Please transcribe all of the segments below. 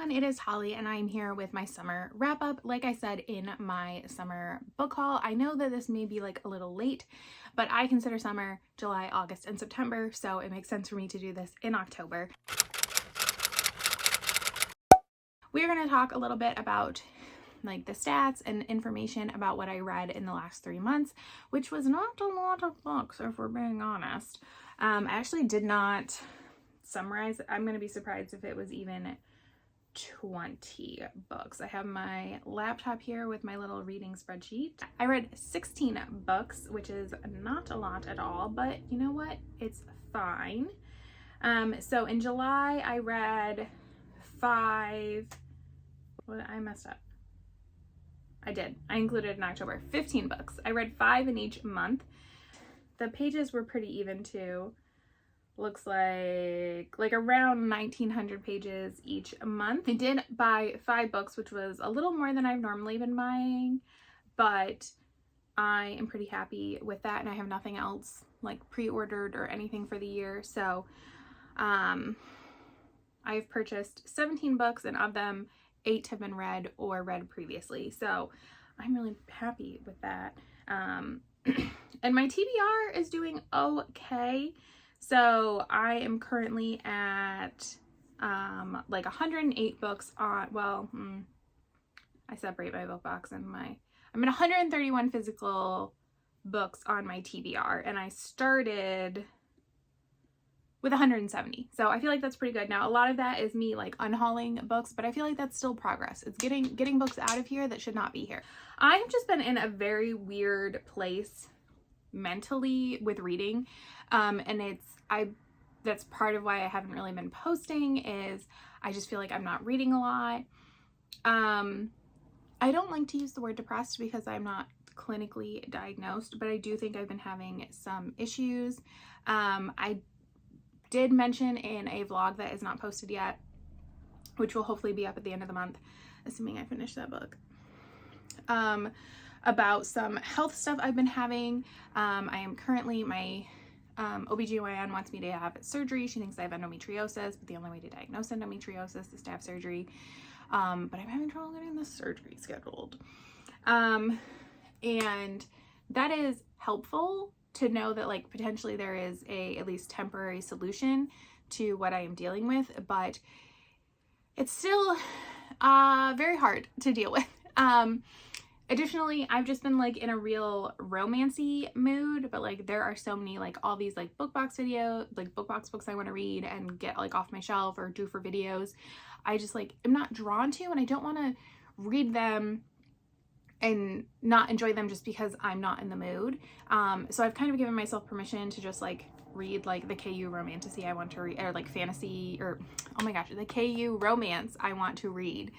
everyone, it is Holly and I'm here with my summer wrap up. Like I said in my summer book haul, I know that this may be like a little late, but I consider summer July, August, and September, so it makes sense for me to do this in October. We're going to talk a little bit about like the stats and information about what I read in the last 3 months, which was not a lot of books if we're being honest. I actually did not summarize. I'm going to be surprised if it was even 20 books. I have my laptop here with my little reading spreadsheet. I read 16 books, which is not a lot at all, but you know what? It's fine. So in July, I read 5. What? I messed up. I did. I included in October 15 books. I read 5 in each month. The pages were pretty even too. Looks like around 1900 pages each month. I did buy 5 books, which was a little more than I've normally been buying, but I am pretty happy with that, and I have nothing else like pre-ordered or anything for the year. So I've purchased 17 books, and of them 8 have been read or read previously. So I'm really happy with that. And my TBR is doing okay. So I am currently at like 108 books on, well, I separate my book box and I'm at 131 physical books on my TBR, and I started with 170. So I feel like that's pretty good. Now, a lot of that is me like unhauling books, but I feel like that's still progress. It's getting books out of here that should not be here. I have just been in a very weird place mentally with reading. And that's part of why I haven't really been posting, is I just feel like I'm not reading a lot. I don't like to use the word depressed because I'm not clinically diagnosed, but I do think I've been having some issues. I did mention in a vlog that is not posted yet, which will hopefully be up at the end of the month, assuming I finish that book, about some health stuff I've been having. I am currently, my OBGYN wants me to have surgery. She thinks I have endometriosis, but the only way to diagnose endometriosis is to have surgery. But I'm having trouble getting the surgery scheduled. And that is helpful to know that like potentially there is a at least temporary solution to what I am dealing with, but it's still very hard to deal with. Additionally, I've just been like in a real romancy mood, but like there are so many like all these like book box books I want to read and get like off my shelf or do for videos. I just like am not drawn to, and I don't want to read them and not enjoy them just because I'm not in the mood. So I've kind of given myself permission to just like read like the KU romantasy I want to read, or like fantasy, or oh my gosh, the KU romance I want to read,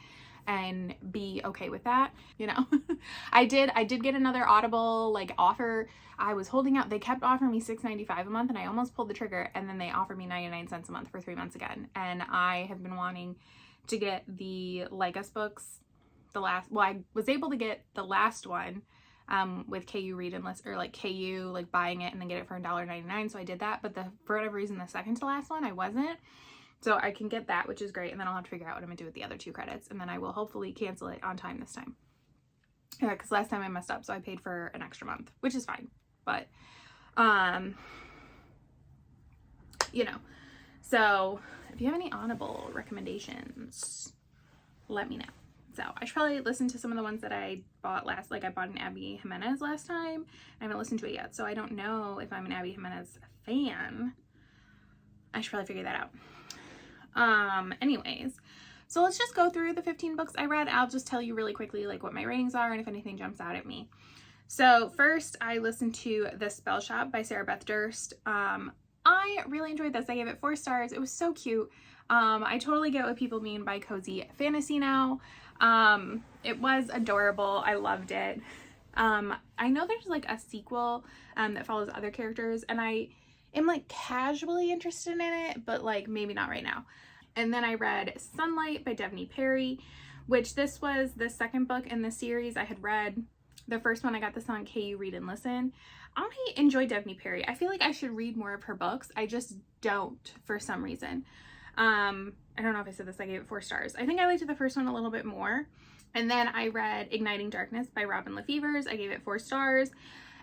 and be okay with that, you know. I did get another Audible like offer. I was holding out. They kept offering me $6.95 a month, and I almost pulled the trigger, and then they offered me 99 cents a month for 3 months again. And I have been wanting to get the Like Us books. I was able to get the last one with KU Read and List, or like KU like buying it and then get it for $1.99. So I did that, but for whatever reason, the second to last one I wasn't. So I can get that, which is great, and then I'll have to figure out what I'm gonna do with the other 2 credits, and then I will hopefully cancel it on time this time. Yeah, because last time I messed up, so I paid for an extra month, which is fine. But you know, so if you have any Audible recommendations, let me know. So I should probably listen to some of the ones that I bought last. Like I bought an Abby Jimenez last time. I haven't listened to it yet, so I don't know if I'm an Abby Jimenez fan. I should probably figure that out. Anyways, so let's just go through the 15 books I read. I'll just tell you really quickly like what my ratings are and if anything jumps out at me. So first, I listened to The Spell Shop by Sarah Beth Durst. I really enjoyed this. I gave it 4 stars. It was so cute. I totally get what people mean by cozy fantasy now. It was adorable. I loved it. I know there's like a sequel that follows other characters, and I am like casually interested in it, but like maybe not right now. And then I read Sunlight by Devney Perry, which this was the second book in the series. I had read the first one. I got this on KU Read and Listen. I enjoy Devney Perry. I feel like I should read more of her books. I just don't for some reason. I don't know if I said this, I gave it 4 stars. I think I liked the first one a little bit more. And then I read Igniting Darkness by Robin Lefevers. I gave it 4 stars.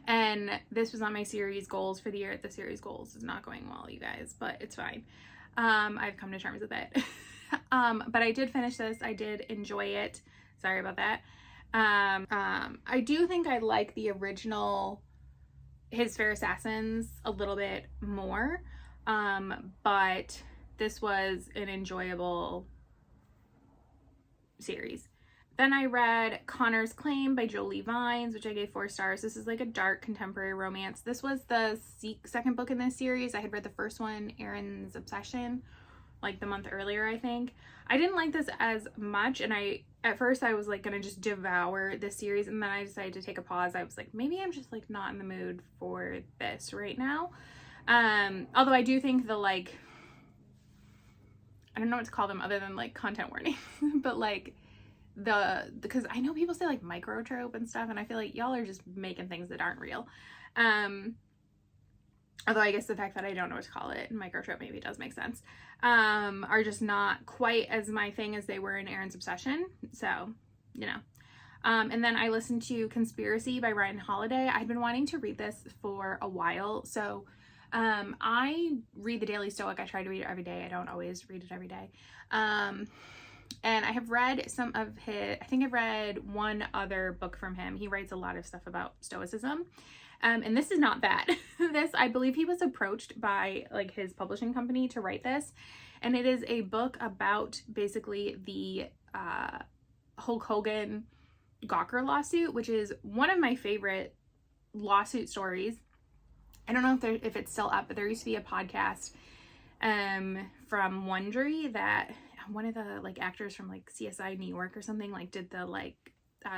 And this was on my series goals for the year. The series goals is not going well, you guys, but it's fine. I've come to terms with it. But I did finish this. I did enjoy it. Sorry about that. I do think I like the original His Fair Assassins a little bit more. But this was an enjoyable series. Then I read Connor's Claim by Jolie Vines, which I gave 4 stars. This is like a dark contemporary romance. This was the second book in this series. I had read the first one, Aaron's Obsession, like the month earlier, I think. I didn't like this as much, and at first I was like gonna just devour this series, and then I decided to take a pause. I was like, maybe I'm just like not in the mood for this right now. Although I do think the like, I don't know what to call them other than like content warning, but like because I know people say like microtrope and stuff, and I feel like y'all are just making things that aren't real. Although I guess the fact that I don't know what to call it, microtrope maybe does make sense, are just not quite as my thing as they were in Aaron's Obsession. So, you know. And then I listened to Conspiracy by Ryan Holiday. I've been wanting to read this for a while. So I read the Daily Stoic. I try to read it every day. I don't always read it every day. And I have read some of his, I think I've read one other book from him. He writes a lot of stuff about Stoicism. And this is not that. This, I believe he was approached by like his publishing company to write this. And it is a book about basically the Hulk Hogan Gawker lawsuit, which is one of my favorite lawsuit stories. I don't know if it's still up, but there used to be a podcast from Wondery that one of the like actors from like CSI New York or something like did the like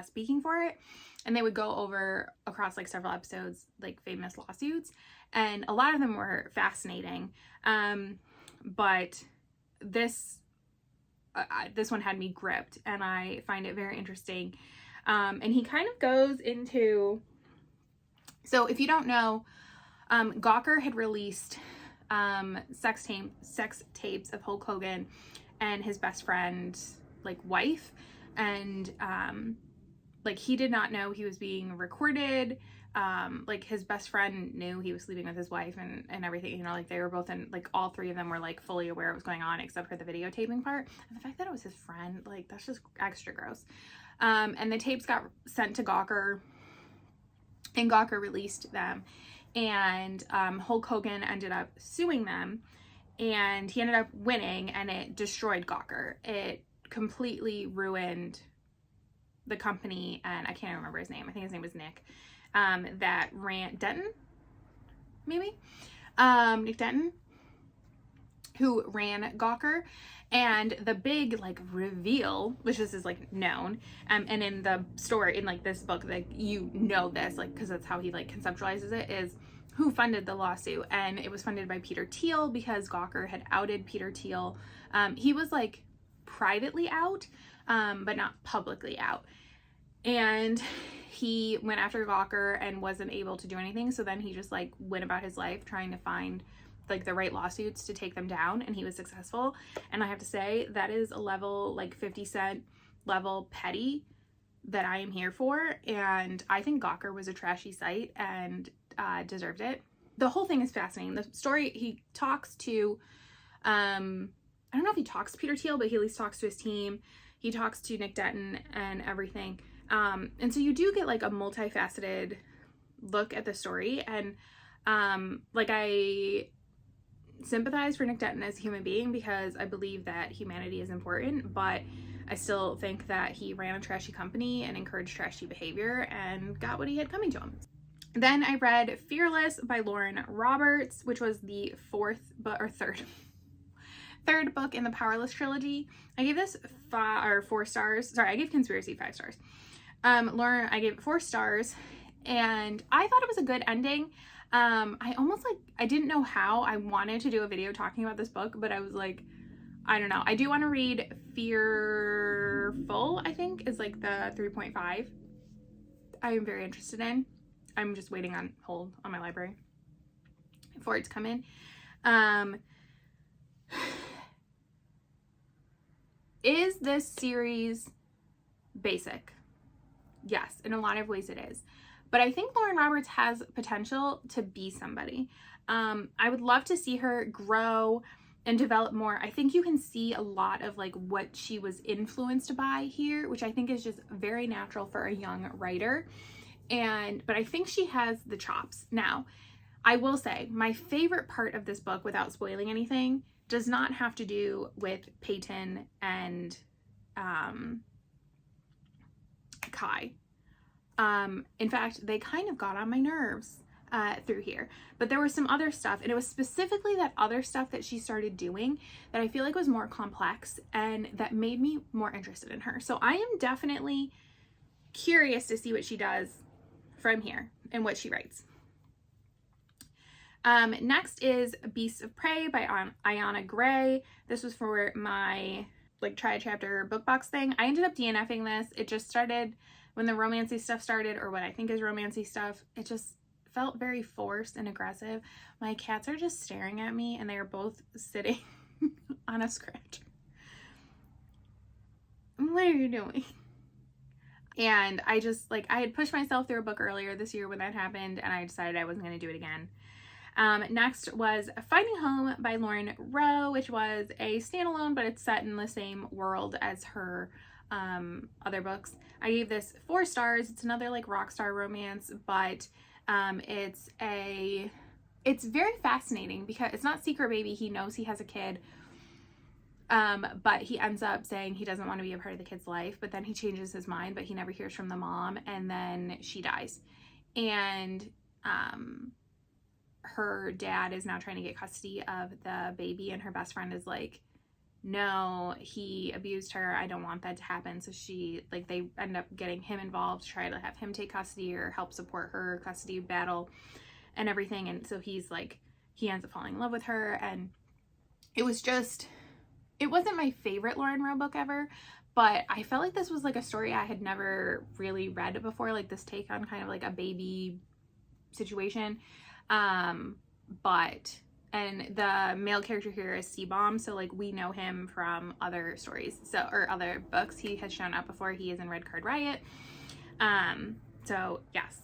speaking for it, and they would go over across like several episodes like famous lawsuits, and a lot of them were fascinating, but this one had me gripped, and I find it very interesting. And he kind of goes into, so if you don't know, Gawker had released sex tapes of Hulk Hogan and his best friend's like wife, and like he did not know he was being recorded. Like his best friend knew he was sleeping with his wife and everything, you know, like they were both in, like all 3 of them were like fully aware of what was going on except for the videotaping part. And the fact that it was his friend, like that's just extra gross. And the tapes got sent to Gawker, and Gawker released them, and Hulk Hogan ended up suing them, and he ended up winning, and it destroyed Gawker. It completely ruined the company, and I can't remember his name. I think his name was Nick, that ran Denton, maybe? Nick Denton, who ran Gawker. And the big like reveal, which this is like known, and in the story, in like this book, like you know this, like because that's how he like conceptualizes it, is who funded the lawsuit. And it was funded by Peter Thiel, because Gawker had outed Peter Thiel. He was like privately out, but not publicly out. And he went after Gawker and wasn't able to do anything. So then he just like went about his life trying to find like the right lawsuits to take them down, and he was successful. And I have to say, that is a level like 50 Cent level petty that I am here for. And I think Gawker was a trashy site and deserved it. The whole thing is fascinating. The story, he talks to I don't know if he talks to Peter Thiel, but he at least talks to his team. He talks to Nick Denton and everything. And so you do get like a multifaceted look at the story. And like I sympathize for Nick Denton as a human being, because I believe that humanity is important, but I still think that he ran a trashy company and encouraged trashy behavior and got what he had coming to him. Then I read Fearless by Lauren Roberts, which was the third book in the Powerless trilogy. I gave this 4 stars. Sorry, I gave Conspiracy 5 stars. Lauren, I gave it 4 stars, and I thought it was a good ending. I almost like, I didn't know how I wanted to do a video talking about this book, but I was like, I don't know. I do want to read Fearful, I think is like the 3.5. I am very interested in. I'm just waiting on hold on my library for it to come in. Is this series basic? Yes, in a lot of ways it is. But I think Lauren Roberts has potential to be somebody. I would love to see her grow and develop more. I think you can see a lot of like what she was influenced by here, which I think is just very natural for a young writer. But I think she has the chops. Now, I will say my favorite part of this book, without spoiling anything, does not have to do with Peyton and Kai. In fact, they kind of got on my nerves through here. But there was some other stuff, and it was specifically that other stuff that she started doing that I feel like was more complex and that made me more interested in her. So I am definitely curious to see what she does from here and what she writes. Next is Beasts of Prey by Ayana Gray. This was for my like try a chapter book box thing. I ended up DNFing this. It just started when the romancy stuff started, or what I think is romancy stuff. It just felt very forced and aggressive. My cats are just staring at me and they are both sitting on a scratcher. What are you doing? And I just like, I had pushed myself through a book earlier this year when that happened, and I decided I wasn't going to do it again. Next was Finding Home by Lauren Rowe, which was a standalone, but it's set in the same world as her other books. I gave this 4 stars. It's another like rock star romance, but it's very fascinating because it's not secret baby. He knows he has a kid, but he ends up saying he doesn't want to be a part of the kid's life, but then he changes his mind, but he never hears from the mom, and then she dies. And her dad is now trying to get custody of the baby, and her best friend is like, no, he abused her, I don't want that to happen. So they end up getting him involved to try to have him take custody or help support her custody battle and everything. And so he ends up falling in love with her, and it wasn't my favorite Lauren Rowe book ever, but I felt like this was like a story I had never really read before, like this take on kind of like a baby situation. And the male character here is C-Bomb, so like we know him from other stories, or other books. He has shown up before. He is in Red Card Riot. So yes.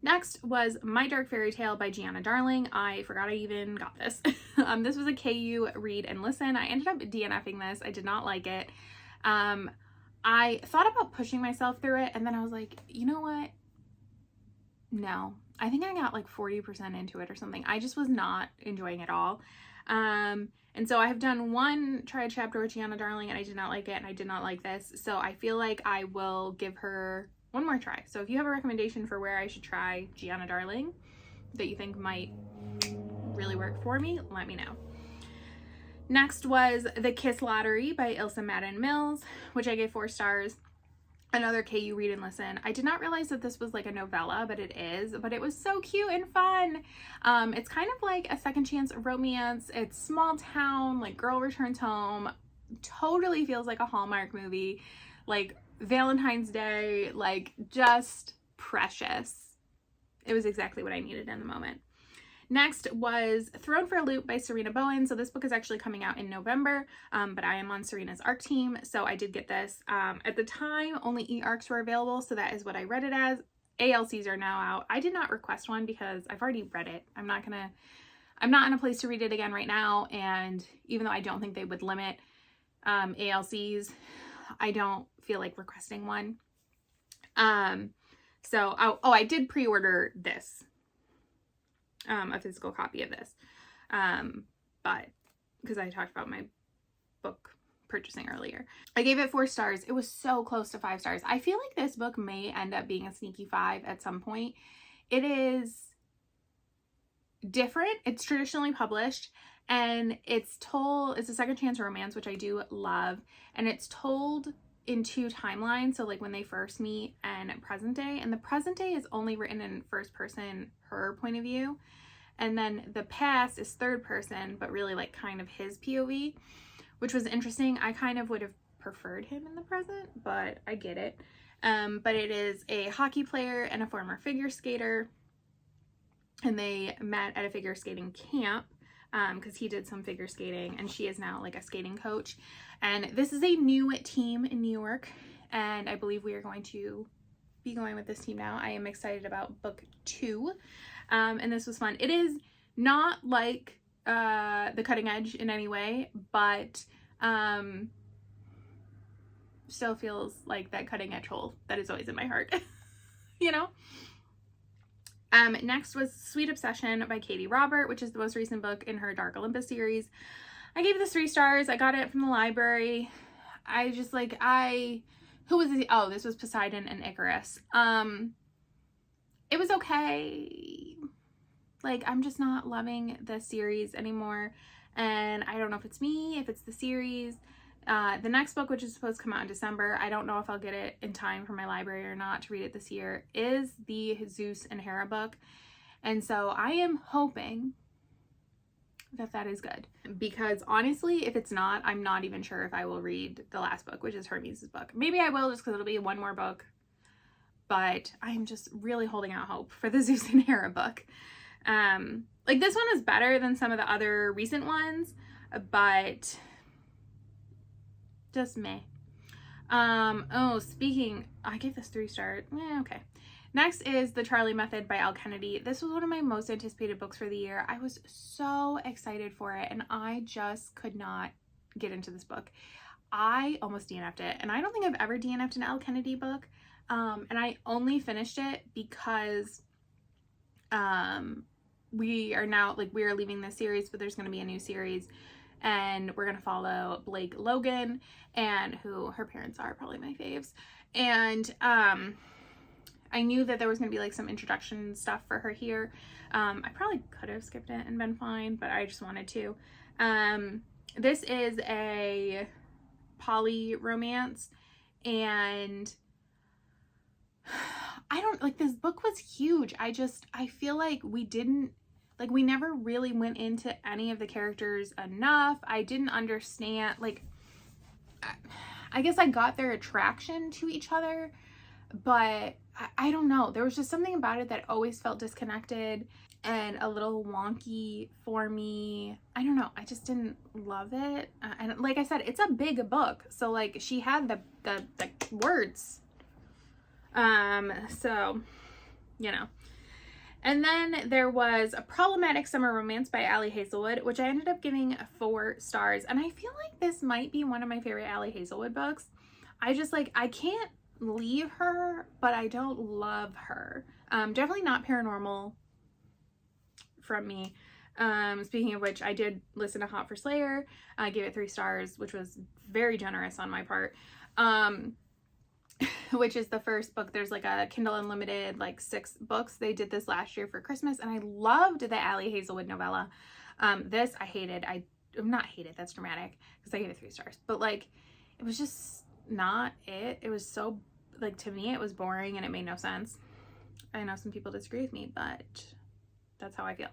Next was My Dark Fairy Tale by Gianna Darling. I forgot I even got this. This was a KU read and listen. I ended up DNFing this. I did not like it. I thought about pushing myself through it, and then I was like, you know what? No. I think I got like 40% into it or something. I just was not enjoying it all. And so I have done one try a chapter with Gianna Darling, and I did not like it, and I did not like this. So I feel like I will give her one more try. So if you have a recommendation for where I should try Gianna Darling that you think might really work for me, let me know. Next was The Kiss Lottery by Ilsa Madden Mills, which I gave 4 stars. Another KU read and listen. I did not realize that this was like a novella, but it is. But it was so cute and fun. It's kind of like a second chance romance. It's small town, like girl returns home. Totally feels like a Hallmark movie. Like Valentine's Day, like just precious. It was exactly what I needed in the moment. Next was Thrown for a Loop by Serena Bowen. So this book is actually coming out in November, but I am on Serena's ARC team, so I did get this. At the time, only e-ARCs were available, so that is what I read it as. ALCs are now out. I did not request one because I've already read it. I'm not in a place to read it again right now, and even though I don't think they would limit ALCs, I don't feel like requesting one. I did pre-order this. A physical copy of this, but because I talked about my book purchasing earlier. I gave it 4 stars. It was so close to 5 stars. I feel like this book may end up being a sneaky 5 at some point. It is different. It's traditionally published, and it's a second chance romance, which I do love, and it's told in 2 timelines, so like when they first meet and present day, and the present day is only written in first person, her point of view, and then the past is third person, but really like kind of his POV, which was interesting. I kind of would have preferred him in the present, but I get it. But it is a hockey player and a former figure skater, and they met at a figure skating camp because he did some figure skating and she is now like a skating coach. And this is a new team in New York, and I believe we are going to be going with this team now. I am excited about book 2, and this was fun. It is not like The Cutting Edge in any way, but still feels like that cutting edge hole that is always in my heart. You know? Next was Sweet Obsession by Katie Robert, which is the most recent book in her Dark Olympus series. I gave this 3 stars. I got it from the library. I just like, who was this? Oh, this was Poseidon and Icarus. It was okay. Like, I'm just not loving the series anymore. And I don't know if it's me, if it's the series. The next book, which is supposed to come out in December, I don't know if I'll get it in time for my library or not to read it this year, is the Zeus and Hera book. And so I am hoping that that is good. Because honestly, if it's not, I'm not even sure if I will read the last book, which is Hermes' book. Maybe I will, just because it'll be one more book. But I am just really holding out hope for the Zeus and Hera book. Like, this one is better than some of the other recent ones, but just meh. Oh, speaking, I gave this 3 stars. Okay. Next is The Charlie Method by Al Kennedy. This was one of my most anticipated books for the year. I was so excited for it, and I just could not get into this book. I almost DNF'd it, and I don't think I've ever DNF'd an Al Kennedy book. And I only finished it because we are now, like, we are leaving this series, but there's going to be a new series, and we're going to follow Blake Logan, and who her parents are probably my faves. And I knew that there was going to be like some introduction stuff for her here. I probably could have skipped it and been fine, but I just wanted to. This is a poly romance, and I don't, like, this book was huge. I feel like we never really went into any of the characters enough. I didn't understand, like, I guess I got their attraction to each other, but I don't know. There was just something about it that always felt disconnected and a little wonky for me. I don't know. I just didn't love it. And like I said, it's a big book. So, like, she had the words. So, you know. And then there was A Problematic Summer Romance by Ali Hazelwood, which I ended up giving 4 stars. And I feel like this might be one of my favorite Ali Hazelwood books. I just, like, I can't leave her, but I don't love her. Definitely not paranormal from me. Speaking of which, I did listen to Hot for Slayer. I gave it 3 stars, which was very generous on my part. Which is the first book. There's like a Kindle Unlimited, like 6 books. They did this last year for Christmas, and I loved the Ali Hazelwood novella. This I hated. Not hated, that's dramatic, because I gave it 3 stars. But, like, it was just not it. It was so, like, to me, it was boring and it made no sense. I know some people disagree with me, but that's how I feel.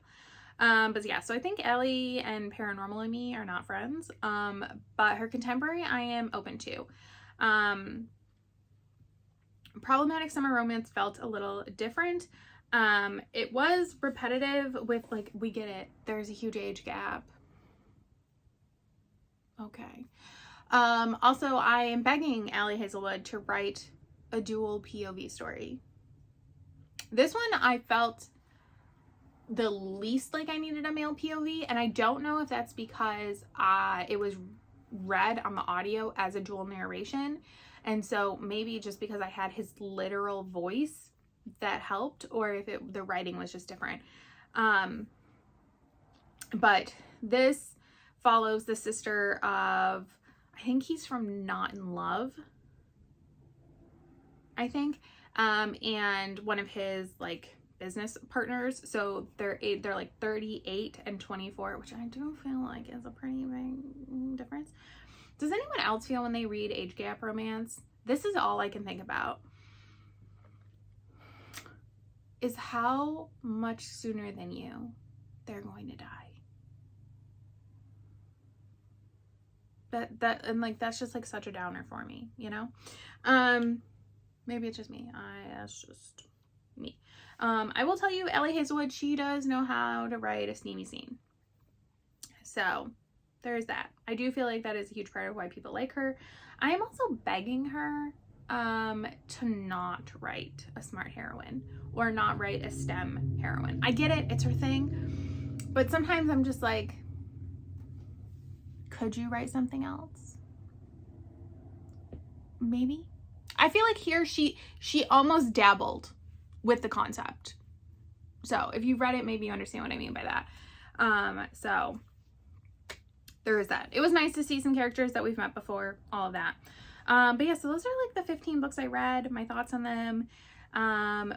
But yeah, so I think Ellie and Paranormal and me are not friends. But her contemporary I am open to. Problematic Summer Romance felt a little different. It was repetitive with, like, we get it. There's a huge age gap. Okay. Also, I am begging Ali Hazelwood to write a dual POV story. This one I felt the least like I needed a male POV, and I don't know if that's because it was read on the audio as a dual narration, and so maybe just because I had his literal voice that helped, or if the writing was just different. But this follows the sister of, I think he's from Not in Love, I think, and one of his, like, business partners. So they're like 38 and 24, which I do feel like is a pretty big difference. Does anyone else feel when they read age gap romance? This is all I can think about, is how much sooner than you they're going to die. And, like, that's just, like, such a downer for me, you know? Maybe it's just me. That's just me. I will tell you, Ali Hazelwood, she does know how to write a steamy scene. So there's that. I do feel like that is a huge part of why people like her. I am also begging her to not write a smart heroine or not write a STEM heroine. I get it, it's her thing, but sometimes I'm just like, could you write something else? Maybe. I feel like here she almost dabbled with the concept. So if you've read it, maybe you understand what I mean by that. So there is that. It was nice to see some characters that we've met before, all of that. But yeah, so those are like the 15 books I read, my thoughts on them.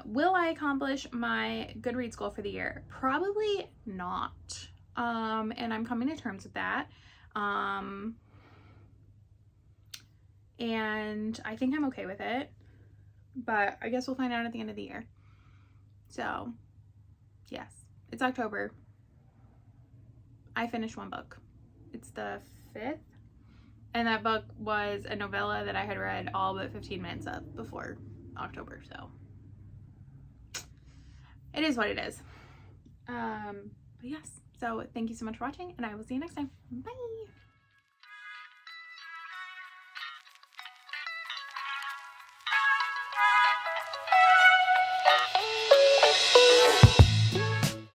Will I accomplish my Goodreads goal for the year? Probably not. And I'm coming to terms with that. And I think I'm okay with it, but I guess we'll find out at the end of the year. So yes, it's October. I finished one book. It's the 5th. And that book was a novella that I had read all but 15 minutes of before October. So it is what it is. But yes, so thank you so much for watching, and I will see you next time. Bye.